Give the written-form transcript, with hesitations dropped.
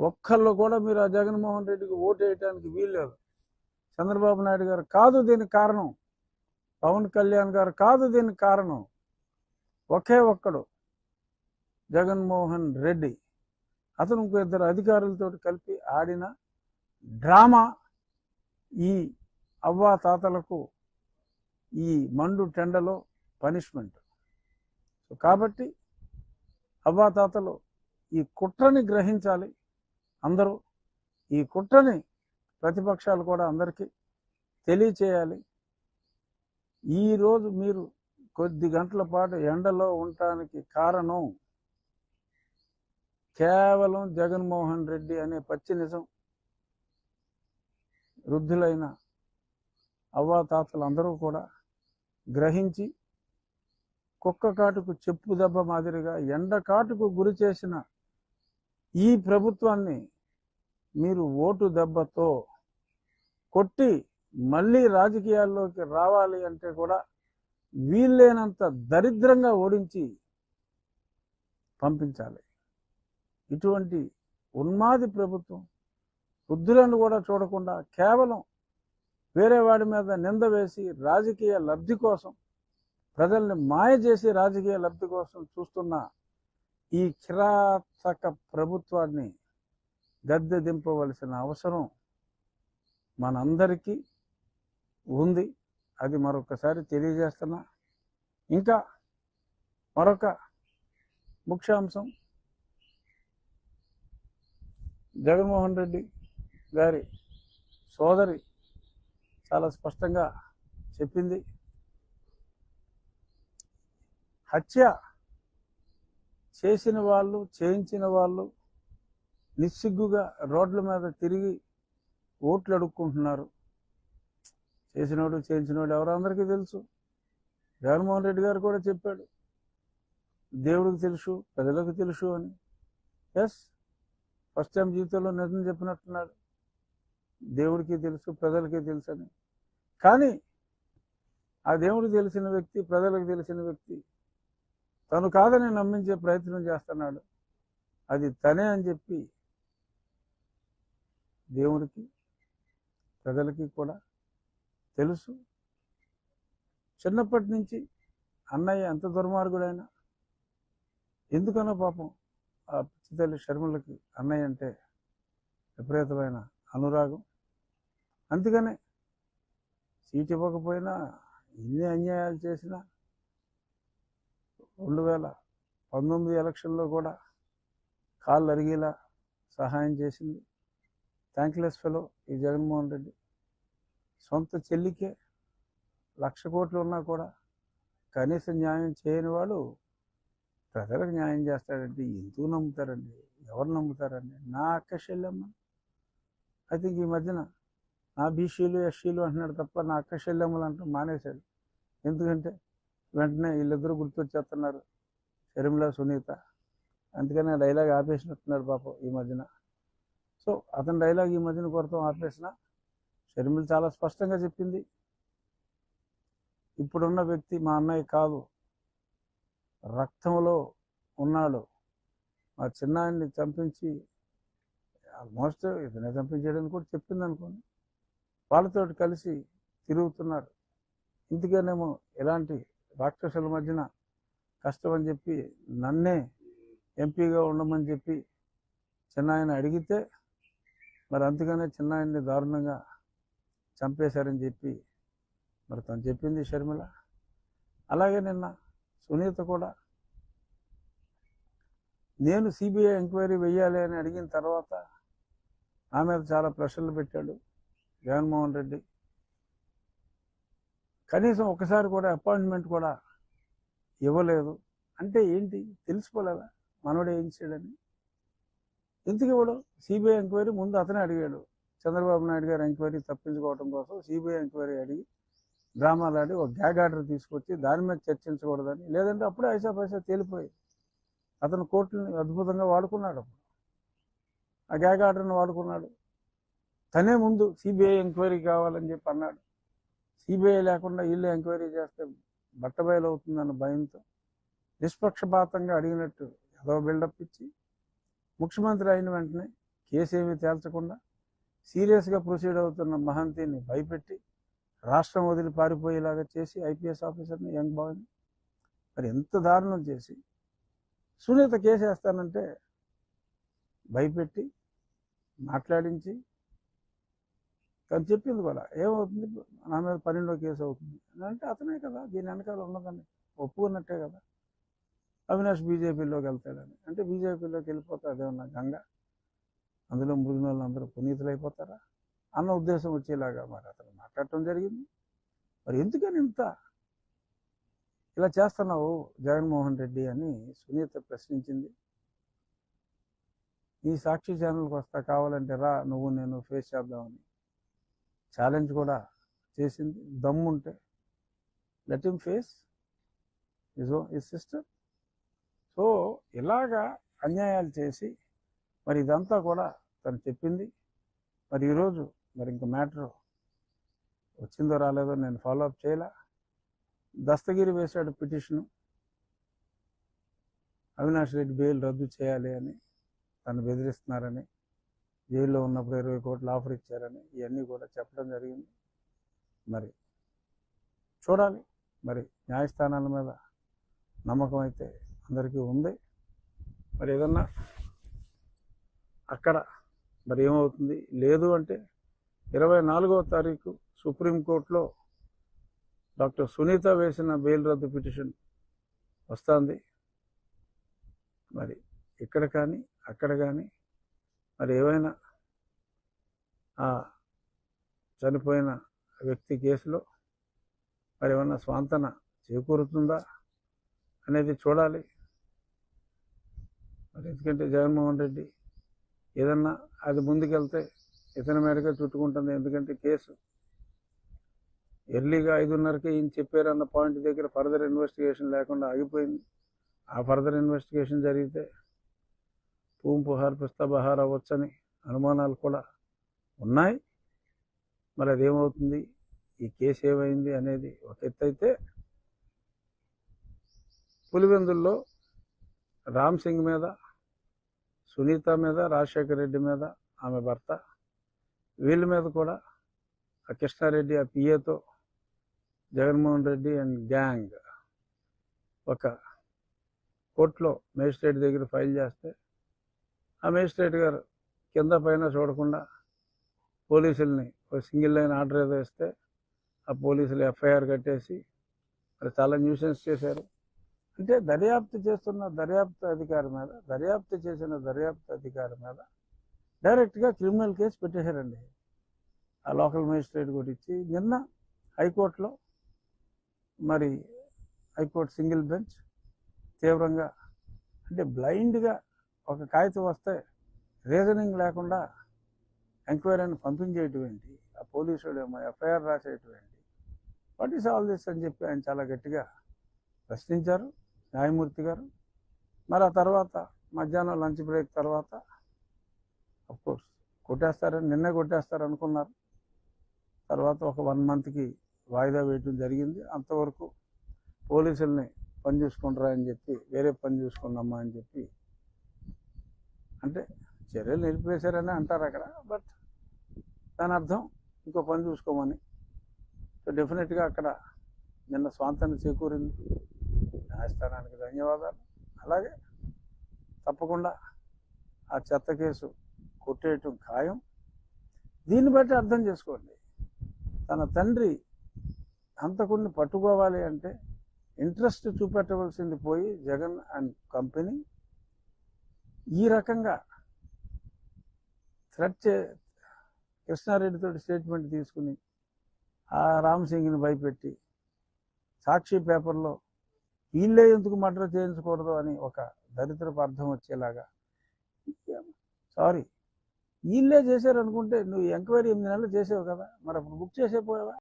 ఒక్కళ్ళు కూడా మీరు ఆ జగన్మోహన్ రెడ్డికి ఓటు వేయడానికి వీల్లేదు. చంద్రబాబు నాయుడు గారు కాదు దీనికి కారణం, పవన్ కళ్యాణ్ గారు కాదు దీనికి కారణం. ఒకే ఒక్కడు జగన్మోహన్ రెడ్డి. అతను ఇంకో ఇద్దరు అధికారులతో కలిపి ఆడిన డ్రామా ఈ అవ్వా తాతలకు ఈ మండు టెండలో పనిష్మెంట్. కాబట్టి అవ్వాతాతలు ఈ కుట్రని గ్రహించాలి. అందరూ ఈ కుట్రని ప్రతిపక్షాలు కూడా అందరికీ తెలియచేయాలి. ఈరోజు మీరు కొద్ది గంటల పాటు ఎండలో ఉండటానికి కారణం కేవలం జగన్మోహన్ రెడ్డి అనే పచ్చి నిజం వృద్ధులైన అవ్వాతాతలు అందరూ కూడా గ్రహించి కుక్క కాటుకు చెప్పు దెబ్బ మాదిరిగా ఎండ కాటుకు గురి చేసిన ఈ ప్రభుత్వాన్ని మీరు ఓటు దెబ్బతో కొట్టి మళ్ళీ రాజకీయాల్లోకి రావాలి అంటే కూడా వీల్లేనంత దరిద్రంగా ఓడించి పంపించాలి. ఇటువంటి ఉన్మాది ప్రభుత్వం వృద్ధులను కూడా చూడకుండా కేవలం వేరే వాడి మీద నింద వేసి రాజకీయ లబ్ధి కోసం, ప్రజల్ని మాయ చేసి రాజకీయ లబ్ధి కోసం చూస్తున్న ఈ కిరాతక ప్రభుత్వాన్ని గద్దె దింపవలసిన అవసరం మనందరికీ ఉంది. అది మరొకసారి తెలియజేస్తున్నా. ఇంకా మరొక ముఖ్యాంశం, జగన్మోహన్ రెడ్డి గారి సోదరి చాలా స్పష్టంగా చెప్పింది. హత్య చేసిన వాళ్ళు, చేయించిన వాళ్ళు నిస్సిగ్గుగా రోడ్ల మీద తిరిగి ఓట్లు అడుక్కుంటున్నారు. చేసినోడు చేయించినోడు ఎవరో అందరికీ తెలుసు. జగన్మోహన్ రెడ్డి గారు కూడా చెప్పాడు, దేవుడికి తెలుసు, ప్రజలకు తెలుసు అని. ఎస్, ఫస్ట్ టైం జీవితంలో నిజం చెప్పినట్టున్నాడు. దేవుడికి తెలుసు, ప్రజలకి తెలుసు అని. కానీ ఆ దేవుడికి తెలిసిన వ్యక్తి, ప్రజలకు తెలిసిన వ్యక్తి తను కాదని నమ్మించే ప్రయత్నం చేస్తున్నాడు. అది తనే అని చెప్పి దేవుడికి, ప్రజలకి కూడా తెలుసు. చిన్నప్పటి నుంచి అన్నయ్య ఎంత దుర్మార్గుడైనా, ఎందుకనో పాపం ఆ పిచ్చితల్లి షర్మిలకి అన్నయ్య అంటే విపరీతమైన అనురాగం. అందుకనే సీట్ ఇవ్వకపోయినా, ఎన్ని అన్యాయాలు చేసినా, 2019 ఎలక్షన్లో కూడా కాళ్ళు అరిగేలా సహాయం చేసింది. థ్యాంక్లెస్ ఫెలో ఈ జగన్మోహన్ రెడ్డి. సొంత చెల్లికే 1,00,000 కోట్లు ఉన్నా కూడా కనీసం న్యాయం చేయని వాడు ప్రజలకు న్యాయం చేస్తాడంటే ఎందుకు నమ్ముతారండి? ఎవరు నమ్ముతారండి? నా అక్క చెల్లెమ్మ. ఐ థింక్ ఈ మధ్యన నా బీసీలు, ఎస్సీలు అంటున్నాడు తప్ప నా అక్క చెల్లెమ్మలు అంటూ మానేశాడు. ఎందుకంటే వెంటనే వీళ్ళిద్దరూ గుర్తొచ్చేస్తున్నారు, షర్మిల, సునీత. అందుకని డైలాగ్ ఆపేసినట్టున్నాడు పాపం ఈ మధ్యన. సో అతని డైలాగ్ ఈ మధ్యన కొరతం ఆపేసిన. షర్మిల చాలా స్పష్టంగా చెప్పింది, ఇప్పుడున్న వ్యక్తి మా అన్నయ్య కాదు, రక్తంలో ఉన్నాడు. మా చిన్నాయన్ని చంపించి, ఆల్మోస్ట్ ఇతనే చంపించాడని కూడా చెప్పింది అనుకోండి. వాళ్ళతో కలిసి తిరుగుతున్నారు. ఇందుకనేమో ఇలాంటి రాక్షసుల మధ్యన కష్టం అని చెప్పి నన్నే ఎంపీగా ఉండమని చెప్పి చిన్నాయన అడిగితే, మరి అందుకనే చిన్నాయన్ని దారుణంగా చంపేశారని చెప్పి మరి తను చెప్పింది షర్మిల. అలాగే నిన్న సునీత కూడా నేను సిబిఐ ఎంక్వైరీ వెయ్యాలి అని అడిగిన తర్వాత నా మీద చాలా ప్రశ్నలు పెట్టాడు జగన్మోహన్ రెడ్డి. కనీసం ఒకసారి కూడా అపాయింట్మెంట్ కూడా ఇవ్వలేదు. అంటే ఏంటి? తెలిసిపోలేదా మనోడు ఏం చేయడని? ఎందుకు ఇవ్వడు? సిబిఐ ఎంక్వైరీ ముందు అతనే అడిగాడు. చంద్రబాబు నాయుడు గారు ఎంక్వైరీ తప్పించుకోవడం కోసం సిబిఐ ఎంక్వైరీ అడిగి డ్రామాలు ఆడి ఒక గ్యాగ్ ఆర్డర్ తీసుకొచ్చి దాని మీద చర్చించకూడదని. లేదంటే అప్పుడే ఐసా పైసా తేలిపోయి అతను కోర్టుని అద్భుతంగా వాడుకున్నాడు. ఆ గ్యాగ్ ఆర్డర్ని వాడుకున్నాడు. తనే ముందు సిబిఐ ఎంక్వైరీ కావాలని చెప్పి అన్నాడు. సిబిఐ లేకుండా వీళ్ళు ఎంక్వైరీ చేస్తే బట్టబయలు అవుతుందన్న భయంతో నిష్పక్షపాతంగా అడిగినట్టు ఏదో బిల్డప్ ఇచ్చి ముఖ్యమంత్రి అయిన వెంటనే కేసు ఏమీ తేల్చకుండా సీరియస్గా ప్రొసీడ్ అవుతున్న మహంతిని భయపెట్టి రాష్ట్రం వదిలి పారిపోయేలాగా చేసి ఐపీఎస్ ఆఫీసర్ని యంగ్ బాయ్ని మరి ఎంత దారుణం చేసి సునీత కేసు వేస్తానంటే భయపెట్టి మాట్లాడించి తను చెప్పింది కూడా ఏమవుతుంది నా మీద 12వ కేసు అవుతుంది అంటే అతనే కదా దీని వెనకాల ఉన్నదని ఒప్పుకున్నట్టే కదా. అవినాష్ బీజేపీలోకి వెళ్తాడని అంటే బీజేపీలోకి వెళ్ళిపోతే అదేమన్నా గంగ అందులో మురిగిన వాళ్ళు అందరూ పునీతులు అయిపోతారా అన్న ఉద్దేశం వచ్చేలాగా మరి అతను మాట్లాడటం జరిగింది. మరి ఎందుకని ఇంత ఇలా చేస్తున్నావు జగన్మోహన్ రెడ్డి అని సునీత ప్రశ్నించింది. నీ సాక్షి ఛానల్కి వస్తా కావాలంటే రా నువ్వు నేను ఫేస్ చేద్దామని ఛాలెంజ్ కూడా చేసింది. దమ్ముంటే let him face his sister. So ఇలాగా అన్యాయాలు చేసి మరి ఇదంతా కూడా తను చెప్పింది. మరి ఈరోజు మరి ఇంక మ్యాటర్ వచ్చిందో రాలేదో నేను ఫాలో అప్ చేయలే. దస్తగిరి వేశాడు పిటిషను అవినాష్ రెడ్డి బెయిల్ రద్దు చేయాలి అని, తను బెదిరిస్తున్నారని, జైల్లో ఉన్నప్పుడు 20 కోట్లు ఆఫర్ ఇచ్చారని ఇవన్నీ కూడా చెప్పడం జరిగింది. మరి చూడాలి. మరి న్యాయస్థానాల మీద నమ్మకం అయితే అందరికీ ఉంది. మరి ఏదన్నా అక్కడ మరి ఏమవుతుంది లేదు అంటే 24వ తారీఖు సుప్రీంకోర్టులో డాక్టర్ సునీత వేసిన బెయిల్ రద్దు పిటిషన్ వస్తుంది. మరి ఇక్కడ కానీ అక్కడ కానీ మరి ఏవైనా చనిపోయిన వ్యక్తి కేసులో మరి ఏమన్నా స్వాంతన చేకూరుతుందా అనేది చూడాలి. మరి ఎందుకంటే జగన్మోహన్ రెడ్డి ఏదన్నా అది ముందుకెళ్తే ఇతని మేరకే చుట్టుకుంటుంది. ఎందుకంటే కేసు ఎర్లీగా 5:30కే ఈయన చెప్పారన్న పాయింట్ దగ్గర ఫర్దర్ ఇన్వెస్టిగేషన్ లేకుండా ఆగిపోయింది. ఆ ఫర్దర్ ఇన్వెస్టిగేషన్ జరిగితే పూం పుహార్ పిస్తా బహార్ అవ్వచ్చని అనుమానాలు కూడా ఉన్నాయి. మరి అదేమవుతుంది, ఈ కేసు ఏమైంది అనేది ఒక ఎత్తు అయితే, పులివెందుల్లో రామ్ సింగ్ మీద, సునీత మీద, రాజశేఖర రెడ్డి మీద, ఆమె భర్త, వీళ్ళ మీద కూడా ఆ కృష్ణారెడ్డి ఆ పిఏతో జగన్మోహన్ రెడ్డి అండ్ గ్యాంగ్ ఒక కోర్టులో మేజిస్ట్రేట్ దగ్గర ఫైల్ చేస్తే ఆ మేజిస్ట్రేట్ గారు కింద పైన చూడకుండా పోలీసుల్ని ఒక సింగిల్ లైన్ ఆర్డర్ ఏదో ఇస్తే ఆ పోలీసులు ఎఫ్ఐఆర్ కట్టేసి మరి చాలా న్యూసెన్స్ చేశారు. అంటే దర్యాప్తు చేస్తున్న దర్యాప్తు అధికారి మీద డైరెక్ట్గా క్రిమినల్ కేసు పెట్టేశారండి. ఆ లోకల్ మేజిస్ట్రేట్ కూడా ఇచ్చి నిన్న హైకోర్టులో మరి హైకోర్టు సింగిల్ బెంచ్ తీవ్రంగా అంటే బ్లైండ్గా ఒక కాగితం వస్తే రీజనింగ్ లేకుండా ఎంక్వైరీని పంపించేయటం ఏంటి, ఆ పోలీసుడు ఏమో ఎఫ్ఐఆర్ రాసేయటం ఏంటి, వాట్ ఈస్ ఆల్ దిస్ అని చెప్పి ఆయన చాలా గట్టిగా ప్రశ్నించారు న్యాయమూర్తి గారు. మరి ఆ తర్వాత మధ్యాహ్నం లంచ్ బ్రేక్ తర్వాత అఫ్కోర్స్ నిన్నే కొట్టేస్తారు అనుకున్నారు. తర్వాత ఒక 1 monthకి వాయిదా వేయటం జరిగింది. అంతవరకు పోలీసుల్ని పని చూసుకుంటారా అని చెప్పి వేరే పని చూసుకున్నామా అని చెప్పి అంటే చర్యలు నిలిపేశారని అంటారు అక్కడ. బట్ దాని అర్థం ఇంకో పని చూసుకోమని. సో డెఫినెట్గా అక్కడ నిన్న స్వాంతాన్ని చేకూరింది. న్యాయస్థానానికి ధన్యవాదాలు. అలాగే తప్పకుండా ఆ చెత్త కేసు కొట్టేయటం ఖాయం. దీన్ని బట్టి అర్థం చేసుకోండి, తన తండ్రి హంతకుడిని పట్టుకోవాలి అంటే ఇంట్రెస్ట్ చూపెట్టవలసింది పోయి జగన్ అండ్ కంపెనీ ఈ రకంగా కృష్ణారెడ్డితో స్టేట్మెంట్ తీసుకుని ఆ రామ్ సింగ్ని భయపెట్టి సాక్షి పేపర్లో వీళ్ళే ఎందుకు మర్డర్ చేయించకూడదు అని ఒక దరిద్రపు అర్థం వచ్చేలాగా, సారీ వీళ్ళే చేశారు అనుకుంటే నువ్వు ఎంక్వైరీ 8 నెలలు చేసావు కదా, మరి అప్పుడు బుక్ చేసేపోయావా?